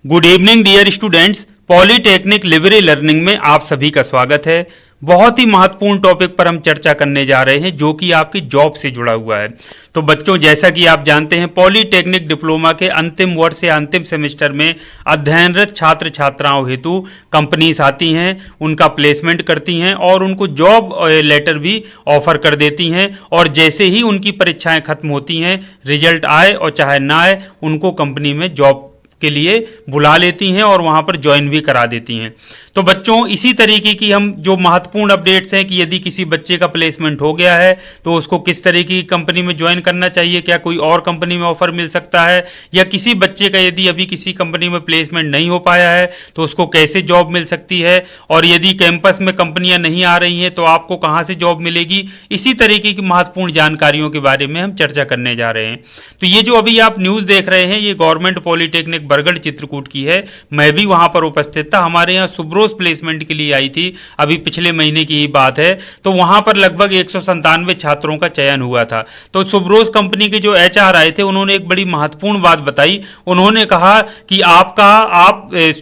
Good evening dear students. Polytechnic Libre Learning में आप सभी का स्वागत है। बहुत ही महत्वपूर्ण टॉपिक पर हम चर्चा करने जा रहे हैं जो कि आपकी जॉब से जुड़ा हुआ है। तो बच्चों, जैसा कि आप जानते हैं, पॉलीटेक्निक डिप्लोमा के अंतिम वर्ष या अंतिम सेमेस्टर में अध्ययनरत छात्र छात्राओं हेतु कंपनीज आती हैं, उनका प्लेसमेंट करती हैं और उनको जॉब लेटर भी ऑफर कर देती हैं। और जैसे ही उनकी परीक्षाएं खत्म होती हैं, रिजल्ट आए और चाहे ना आए, उनको कंपनी में जॉब के लिए बुला लेती हैं और वहां पर ज्वाइन भी करा देती हैं। तो बच्चों, इसी तरीके की हम जो महत्वपूर्ण अपडेट्स हैं कि यदि किसी बच्चे का प्लेसमेंट हो गया है तो उसको किस तरीके की कंपनी में ज्वाइन करना चाहिए, क्या कोई और कंपनी में ऑफर मिल सकता है, या किसी बच्चे का यदि अभी किसी कंपनी में प्लेसमेंट नहीं हो पाया है तो उसको कैसे जॉब मिल सकती है, और यदि कैंपस में कंपनियां नहीं आ रही हैं तो आपको कहां से जॉब मिलेगी, इसी तरीके की महत्वपूर्ण जानकारियों के बारे में हम चर्चा करने जा रहे हैं। तो ये जो अभी आप न्यूज़ देख रहे हैं, ये गवर्नमेंट पॉलीटेक्निक बरगढ़ चित्रकूट की है। मैं भी वहां पर उपस्थित था। हमारे यहाँ सुब्रोस प्लेसमेंट के लिए आई थी, अभी पिछले महीने की ही बात है। तो वहां पर लगभग 197 छात्रों का चयन हुआ था। तो सुब्रोस कंपनी के जो एचआर आए थे, उन्होंने एक बड़ी महत्वपूर्ण बात बताई। उन्होंने कहा कि आप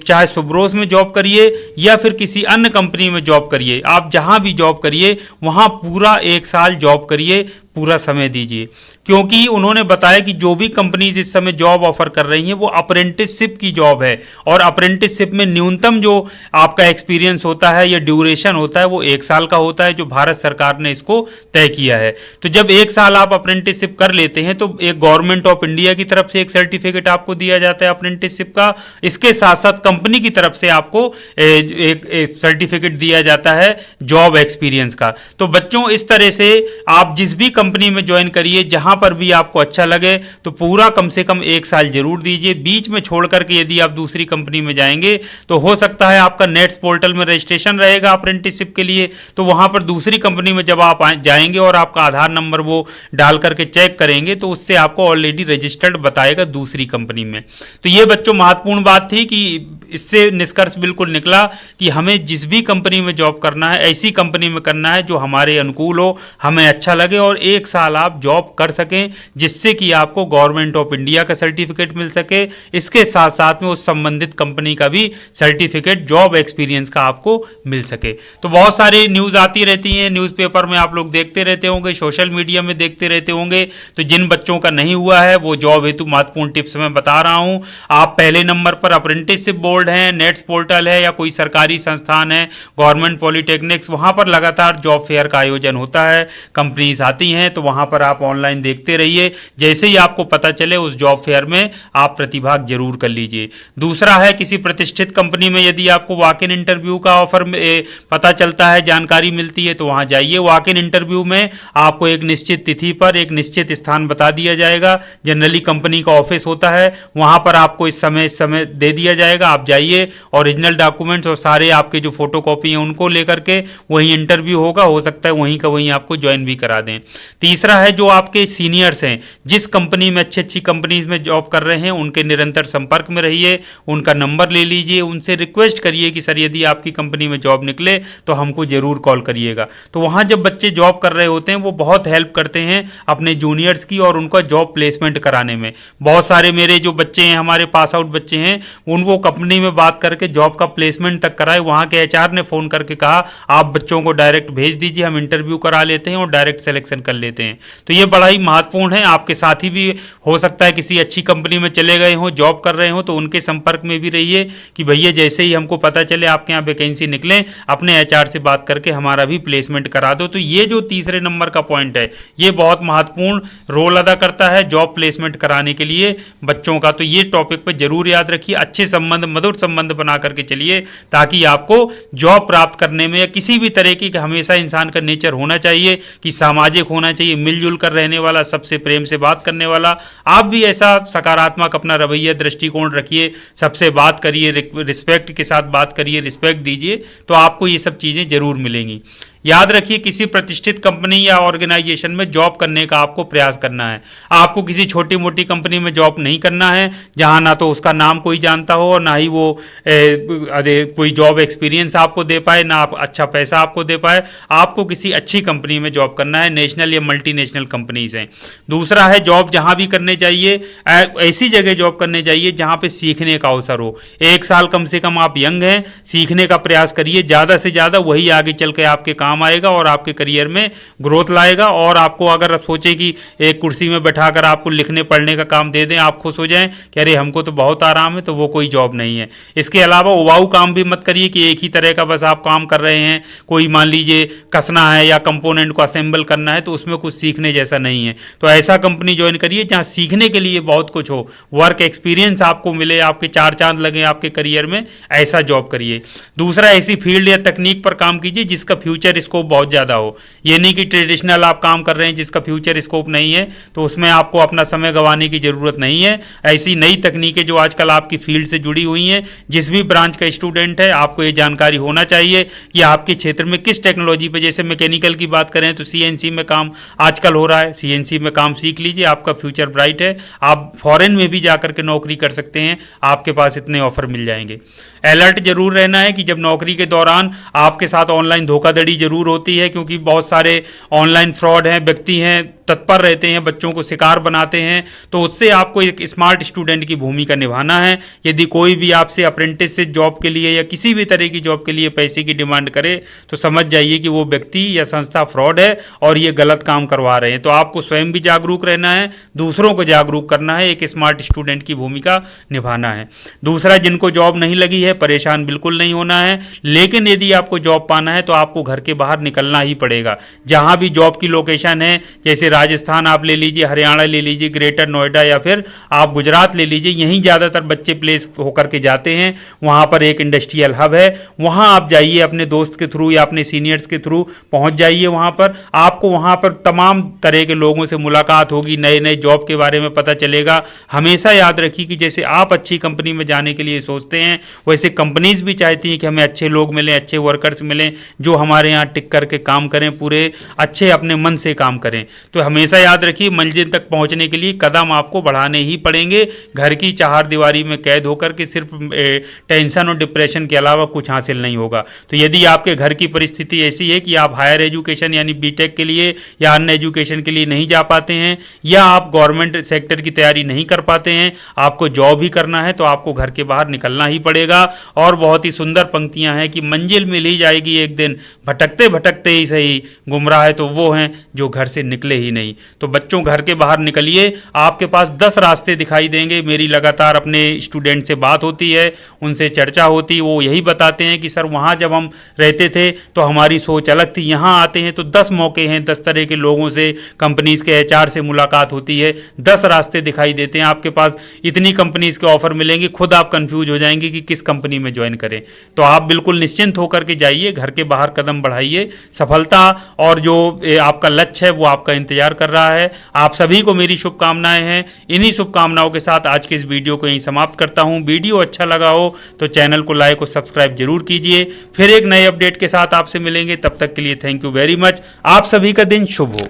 चाहे सुब्रोस में जॉब करिए या फिर किसी अन्य कंपनी में जॉब करिए, आप जहां भी जॉब करिए वहां पूरा 1 साल जॉब करिए, पूरा समय दीजिए। क्योंकि उन्होंने बताया कि जो भी कंपनीज इस समय जॉब ऑफर कर रही हैं वो अप्रेंटिसशिप की जॉब है, और अप्रेंटिसशिप में न्यूनतम जो आपका एक्सपीरियंस होता है या ड्यूरेशन होता है वो 1 साल का होता है, जो भारत सरकार ने इसको तय किया है। तो जब 1 साल आप अप्रेंटिसशिप कर लेते हैं तो एक गवर्नमेंट ऑफ इंडिया की तरफ से एक सर्टिफिकेट आपको दिया जाता है अप्रेंटिसशिप का। इसके साथ साथ कंपनी की तरफ से आपको एक सर्टिफिकेट दिया जाता है जॉब एक्सपीरियंस का। तो बच्चों, इस तरह से आप जिस भी कंपनी में ज्वाइन करिए, जहां पर भी आपको अच्छा लगे, तो पूरा कम से कम 1 साल जरूर दीजिए। बीच में छोड़ करके यदि आप दूसरी कंपनी में जाएंगे तो हो सकता है आपका नेट्स पोर्टल में रजिस्ट्रेशन रहेगा अप्रेंटिसशिप के लिए, तो वहां पर दूसरी कंपनी में जब आप जाएंगे और आपका आधार नंबर वो डाल करके चेक करेंगे तो उससे आपको ऑलरेडी रजिस्टर्ड बताएगा दूसरी कंपनी में। तो ये बच्चों महत्वपूर्ण बात थी कि इससे निष्कर्ष बिल्कुल निकला कि हमें जिस भी कंपनी में जॉब करना है, ऐसी कंपनी में करना है जो हमारे अनुकूल हो, हमें अच्छा लगे और 1 साल आप जॉब कर सकें, जिससे कि आपको गवर्नमेंट ऑफ इंडिया का सर्टिफिकेट मिल सके। इसके साथ साथ में उस संबंधित कंपनी का भी सर्टिफिकेट जॉब एक्सपीरियंस का आपको मिल सके। तो बहुत सारी न्यूज़ आती रहती हैं, न्यूज़पेपर में आप लोग देखते रहते होंगे, सोशल मीडिया में देखते रहते होंगे। तो जिन बच्चों का नहीं हुआ है वो जॉब हेतु महत्वपूर्ण टिप्स मैं बता रहा हूं। आप पहले नंबर पर अप्रेंटिसशिप बोर्ड है, नेट्स पोर्टल है, या कोई सरकारी संस्थान है गवर्नमेंट पॉलीटेक्निक्स, वहां पर लगातार जॉब फेयर का आयोजन होता है, कंपनीज आती हैं, तो वहां पर आप ऑनलाइन देखते रहिए। जैसे ही आपको पता चले उस जॉब फेयर में आप प्रतिभाग जरूर कर लीजिए। दूसरा है, किसी प्रतिष्ठित कंपनी में यदि आपको वॉक इन इंटरव्यू का ऑफर पता चलता है, जानकारी मिलती है, तो वहां जाइए। वॉक इन इंटरव्यू में आपको एक निश्चित तिथि पर एक निश्चित स्थान बता दिया जाएगा। जनरली कंपनी का ऑफिस होता है, वहां पर आपको इस समय दे दिया जाएगा। आप जाइए, ओरिजिनल डॉक्यूमेंट्स और सारे आपके जो फोटोकॉपी हैं उनको लेकर के वहीं इंटरव्यू होगा, हो सकता है वहीं का वहीं आपको ज्वाइन भी करा दें। तीसरा है, जो आपके सीनियर्स हैं, जिस कंपनी में अच्छी कंपनीज में जॉब कर रहे हैं, उनके निरंतर संपर्क में रहिए, उनका नंबर ले लीजिए, उनसे रिक्वेस्ट करिए कि सर यदि आपकी कंपनी में जॉब निकले तो हमको जरूर कॉल करिएगा। तो वहां जब बच्चे जॉब कर रहे होते हैं वो बहुत हेल्प करते हैं अपने जूनियर्स की और उनका जॉब प्लेसमेंट कराने में। बहुत सारे मेरे जो बच्चे हैं, हमारे पास आउट बच्चे हैं, उनको कंपनी में बात करके जॉब का प्लेसमेंट तक कराए। वहां के एचआर ने फोन करके कहा आप बच्चों को डायरेक्ट भेज दीजिए, हम इंटरव्यू करा लेते हैं और डायरेक्ट सिलेक्शन कर लेते हैं। तो ये बड़ा ही महत्वपूर्ण है। आपके साथी भी हो सकता है किसी अच्छी कंपनी में चले गए हों, जॉब कर रहे हो, तो उनके संपर्क में भी रहिए कि भैया जैसे ही हमको पता चले आपके यहाँ वैकेंसी निकले, अपने एचआर से बात करके हमारा भी प्लेसमेंट करा दो। तो ये जो तीसरे नंबर का पॉइंट है, ये बहुत महत्वपूर्ण रोल अदा करता है जॉब प्लेसमेंट कराने के लिए बच्चों का। तो ये टॉपिक पर जरूर याद रखिए, अच्छे संबंध, मधुर संबंध बना करके चलिए, ताकि आपको जॉब प्राप्त करने में या किसी भी तरह की, हमेशा इंसान का नेचर होना चाहिए कि सामाजिक होना चाहिए, मिलजुल कर रहने वाला, सबसे प्रेम से बात करने वाला। आप भी ऐसा सकारात्मक अपना रवैया, दृष्टिकोण रखिए, सबसे बात करिए, रिस्पेक्ट के साथ बात करिए, रिस्पेक्ट दीजिए, तो आपको ये सब चीज़ें जरूर मिलेंगी। याद रखिए किसी प्रतिष्ठित कंपनी या ऑर्गेनाइजेशन में जॉब करने का आपको प्रयास करना है। आपको किसी छोटी मोटी कंपनी में जॉब नहीं करना है जहां ना तो उसका नाम कोई जानता हो और ना ही वो कोई जॉब एक्सपीरियंस आपको दे पाए, ना आप अच्छा पैसा आपको दे पाए। आपको किसी अच्छी कंपनी में जॉब करना है, नेशनल या मल्टीनेशनल कंपनीज हैं। दूसरा है जॉब जहां भी करने चाहिए ऐसी जगह जॉब करने चाहिए जहां पे सीखने का अवसर हो। 1 साल कम से कम आप यंग हैं, सीखने का प्रयास करिए ज़्यादा से ज़्यादा, वही आगे चल के आपके काम आएगा और आपके करियर में ग्रोथ लाएगा। और आपको अगर सोचे कि एक कुर्सी में बैठाकर आपको लिखने पढ़ने का काम दे दें, आप खुश हो जाएं कि अरे हमको तो बहुत आराम है, तो वो कोई जॉब नहीं है। इसके अलावा उबाऊ काम भी मत करिए कि एक ही तरह का बस आप काम कर रहे हैं। कोई मान लीजिए कसना है या कंपोनेंट को असेंबल करना है, तो उसमें कुछ सीखने जैसा नहीं है। तो ऐसा कंपनी ज्वाइन करिए जहां सीखने के लिए बहुत कुछ हो, वर्क एक्सपीरियंस आपको मिले, आपके 4 चांद लगे आपके करियर में, ऐसा जॉब करिए। दूसरा, ऐसी फील्ड या तकनीक पर काम कीजिए जिसका फ्यूचर स्कोप बहुत ज़्यादा हो। ये नहीं कि ट्रेडिशनल आप काम कर रहे हैं जिसका फ्यूचर स्कोप नहीं है, तो उसमें आपको अपना समय गंवाने की ज़रूरत नहीं है। ऐसी नई तकनीकें जो आजकल आपकी फील्ड से जुड़ी हुई हैं, जिस भी ब्रांच का स्टूडेंट है आपको ये जानकारी होना चाहिए कि आपके क्षेत्र में किस टेक्नोलॉजी पे, जैसे मैकेनिकल की बात करें तो सीएनसी में काम आजकल हो रहा है, सीएनसी में काम सीख लीजिए, आपका फ्यूचर ब्राइट है। आप फॉरेन में भी जाकर के नौकरी कर सकते हैं, आपके पास इतने ऑफर मिल जाएंगे। अलर्ट जरूर रहना है कि जब नौकरी के दौरान आपके साथ ऑनलाइन धोखाधड़ी जरूर होती है, क्योंकि बहुत सारे ऑनलाइन फ्रॉड हैं, व्यक्ति हैं, तत्पर रहते हैं, बच्चों को शिकार बनाते हैं। तो उससे आपको एक स्मार्ट स्टूडेंट की भूमिका निभाना है। यदि कोई भी आपसे अप्रेंटिस से जॉब के लिए या किसी भी तरह की जॉब के लिए पैसे की डिमांड करे, तो समझ जाइए कि वो व्यक्ति या संस्था फ्रॉड है और ये गलत काम करवा रहे हैं। तो आपको स्वयं भी जागरूक रहना है, दूसरों को जागरूक करना है, एक स्मार्ट स्टूडेंट की भूमिका निभाना है। दूसरा, जिनको जॉब नहीं लगी है परेशान बिल्कुल नहीं होना है, लेकिन यदि आपको जॉब पाना है तो आपको घर के बाहर निकलना ही पड़ेगा। जहां भी जॉब की लोकेशन है, जैसे राजस्थान आप ले लीजिए, हरियाणा ले लीजिए, ग्रेटर नोएडा या फिर आप गुजरात ले लीजिए, यहीं ज़्यादातर बच्चे प्लेस होकर के जाते हैं। वहाँ पर एक इंडस्ट्रियल हब है, वहाँ आप जाइए अपने दोस्त के थ्रू या अपने सीनियर्स के थ्रू पहुँच जाइए। वहाँ पर आपको वहाँ पर तमाम तरह के लोगों से मुलाकात होगी, नए नए जॉब के बारे में पता चलेगा। हमेशा याद रखिए कि जैसे आप अच्छी कंपनी में जाने के लिए सोचते हैं, वैसे कंपनीज भी चाहती हैं कि हमें अच्छे लोग मिलें, अच्छे वर्कर्स मिलें, जो हमारे यहाँ टिक करके काम करें, पूरे अच्छे अपने मन से काम करें। तो हमेशा याद रखिए मंजिल तक पहुँचने के लिए कदम आपको बढ़ाने ही पड़ेंगे। घर की चारदीवारी में कैद होकर के सिर्फ टेंशन और डिप्रेशन के अलावा कुछ हासिल नहीं होगा। तो यदि आपके घर की परिस्थिति ऐसी है कि आप हायर एजुकेशन यानी बीटेक के लिए या अन्य एजुकेशन के लिए नहीं जा पाते हैं, या आप गवर्नमेंट सेक्टर की तैयारी नहीं कर पाते हैं, आपको जॉब ही करना है, तो आपको घर के बाहर निकलना ही पड़ेगा। और बहुत ही सुंदर पंक्तियां हैं कि मंजिल मिल ही जाएगी एक दिन, भटकते भटकते ही सही, गुमराह तो वो हैं जो घर से निकले ही नहीं। तो बच्चों घर के बाहर निकलिए, आपके पास 10 रास्ते दिखाई देंगे। मेरी लगातार अपने स्टूडेंट से बात होती है, उनसे चर्चा होती, वो यही बताते हैं कि सर वहाँ जब हम रहते थे तो हमारी सोच अलग थी, यहाँ आते हैं तो 10 मौके हैं, 10 तरह के लोगों से, कंपनीज के एचआर से मुलाकात होती है, 10 रास्ते दिखाई देते हैं, आपके पास इतनी कंपनीज के ऑफर मिलेंगे, खुद आप कंफ्यूज हो जाएंगे कि किस कंपनी में ज्वाइन करें। तो आप बिल्कुल निश्चिंत होकर के जाइए, घर के बाहर कदम बढ़ाइए, सफलता और जो आपका लक्ष्य है वो आपका इंतजार कर रहा है। आप सभी को मेरी शुभकामनाएं हैं। इन्हीं शुभकामनाओं के साथ आज के इस वीडियो को यहीं समाप्त करता हूं। वीडियो अच्छा लगा हो तो चैनल को लाइक और सब्सक्राइब जरूर कीजिए। फिर एक नए अपडेट के साथ आपसे मिलेंगे, तब तक के लिए थैंक यू वेरी मच। आप सभी का दिन शुभ हो।